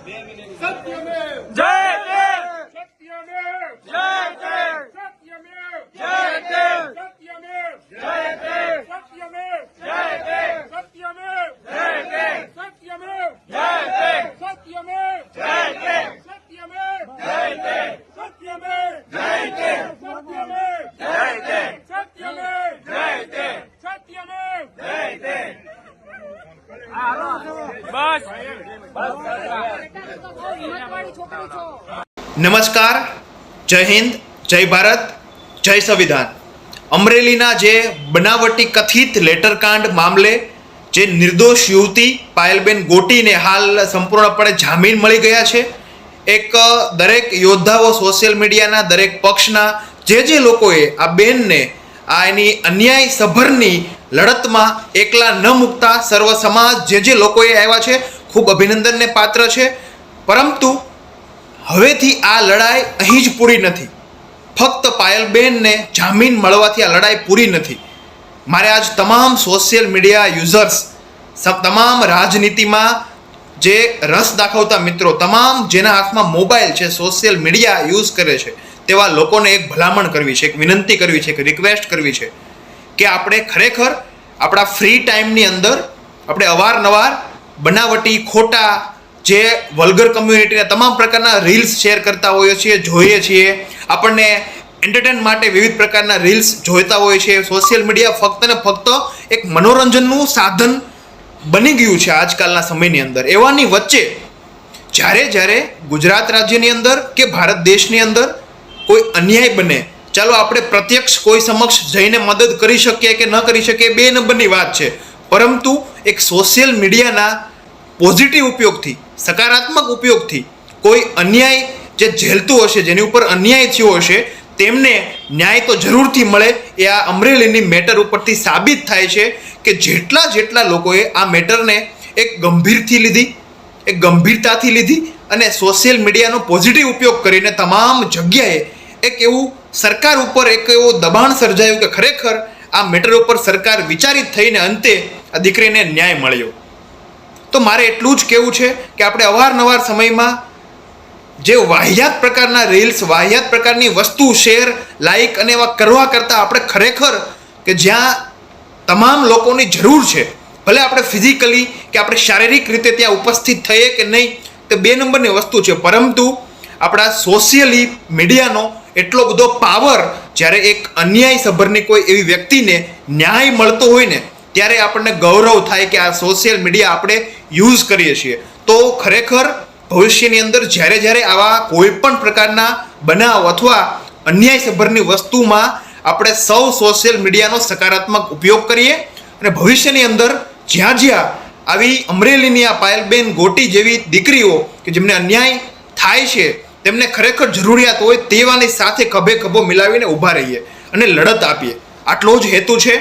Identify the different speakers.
Speaker 1: સત્યમેવ
Speaker 2: જય દેવ,
Speaker 1: સત્યમેવ
Speaker 2: જય દેવ,
Speaker 1: સત્યમેવ
Speaker 2: જય દેવ,
Speaker 1: સત્યમેવ
Speaker 2: જય દેવ,
Speaker 1: સત્યમેવ
Speaker 2: જય દેવ,
Speaker 1: સત્યમેવ
Speaker 2: જય દેવ,
Speaker 1: સત્યમેવ
Speaker 2: જય દેવ,
Speaker 1: સત્યમેવ
Speaker 2: જય દેવ,
Speaker 1: સત્યમેવ
Speaker 2: જય દેવ,
Speaker 1: સત્યમેવ
Speaker 2: જય દેવ,
Speaker 1: સત્યમેવ
Speaker 2: જય દેવ,
Speaker 1: સત્યમેવ
Speaker 2: જય દેવ,
Speaker 1: સત્યમેવ
Speaker 2: જય દેવ. બસ
Speaker 3: નમસ્કાર, જય હિન્દ, જય ભારત, જય સંવિધાન. અમરેલીના જે બનાવટી કથિત લેટરકાંડ મામલે જે નિર્દોષ યુવતી પાયલબેન ગોટીને હાલ સંપૂર્ણપણે જામીન મળી ગયા છે. એક દરેક યોદ્ધાઓ સોશિયલ મીડિયાના દરેક પક્ષના જે લોકોએ આ બેનને આ એની અન્યાય સભરની લડતમાં એકલા ન મૂકતા સર્વ સમાજ જે લોકોએ આવ્યા છે ખૂબ અભિનંદનને પાત્ર છે. પરંતુ હવેથી આ લડાઈ અહીં જ પૂરી નથી. ફક્ત પાયલબેનને જામીન મળવાથી આ લડાઈ પૂરી નથી. મારે આજ તમામ સોશિયલ મીડિયા યુઝર્સ, તમામ રાજનીતિમાં જે રસ દાખવતા મિત્રો, તમામ જેના હાથમાં મોબાઈલ છે, સોશિયલ મીડિયા યુઝ કરે છે, તેવા લોકોને એક ભલામણ કરવી છે, એક વિનંતી કરવી છે, એક રિક્વેસ્ટ કરવી છે કે આપણે ખરેખર આપણા ફ્રી ટાઈમની અંદર આપણે અવારનવાર બનાવટી ખોટા જે વલ્ગર કમ્યુનિટીના તમામ પ્રકારના રીલ્સ શેર કરતા હોઈએ છીએ, જોઈએ છીએ. આપણને એન્ટરટેન માટે વિવિધ પ્રકારના રીલ્સ જોઈતા હોય છે. સોશિયલ મીડિયા ફક્ત ને ફક્ત એક મનોરંજનનું સાધન બની ગયું છે આજકાલના સમયની અંદર. એવાની વચ્ચે જ્યારે ગુજરાત રાજ્યની અંદર કે ભારત દેશની અંદર કોઈ અન્યાય બને, ચાલો આપણે પ્રત્યક્ષ કોઈ સમક્ષ જઈને મદદ કરી શકીએ કે ન કરી શકીએ, બે નંબરની વાત છે. પરંતુ એક સોશિયલ મીડિયાના પોઝિટિવ ઉપયોગથી, સકારાત્મક ઉપયોગથી કોઈ અન્યાય જે ઝેલતું હશે, જેની ઉપર અન્યાય થયો હશે, તેમને ન્યાય તો જરૂરથી મળે. એ આ અમરેલીની મેટર ઉપરથી સાબિત થાય છે કે જેટલા લોકોએ આ મેટરને એક ગંભીરતાથી લીધી અને સોશિયલ મીડિયાનો પોઝિટિવ ઉપયોગ કરીને તમામ જગ્યાએ એક એવું સરકાર ઉપર એક એવું દબાણ સર્જાયું કે ખરેખર આ મેટર ઉપર સરકાર વિચારિત થઈને અંતે આ દીકરીને ન્યાય મળ્યો. તો મારે એટલું જ કહેવું છે કે આપણે અવારનવાર સમયમાં જે વાહિયાત પ્રકારના રીલ્સ, વાહિયાત પ્રકારની વસ્તુ શેર, લાઈક અને એવા કરવા કરતાં આપણે ખરેખર કે જ્યાં તમામ લોકોની જરૂર છે, ભલે આપણે ફિઝિકલી કે આપણે શારીરિક રીતે ત્યાં ઉપસ્થિત થઈએ કે નહીં, તે બે નંબરની વસ્તુ છે. પરંતુ આપણા સોશિયલી મીડિયાનો એટલો બધો પાવર, જ્યારે એક અન્યાય સભરની કોઈ એવી વ્યક્તિને ન્યાય મળતો હોય ને, ત્યારે આપણને ગૌરવ થાય કે આ સોશિયલ મીડિયા આપણે યુઝ કરીએ છીએ. તો ખરેખર ભવિષ્યની અંદર જ્યારે આવા કોઈ પણ પ્રકારના બનાવ અથવા અન્યાય સભરની વસ્તુમાં આપણે સૌ સોશિયલ મીડિયાનો સકારાત્મક ઉપયોગ કરીએ અને ભવિષ્યની અંદર જ્યાં આવી અમરેલીની આ પાયલબેન ગોટી જેવી દીકરીઓ કે જેમને અન્યાય થાય છે, તેમને ખરેખર જરૂરિયાત હોય તેવાની સાથે ખભે ખભો મિલાવીને ઊભા રહીએ અને લડત આપીએ. આટલો જ હેતુ છે.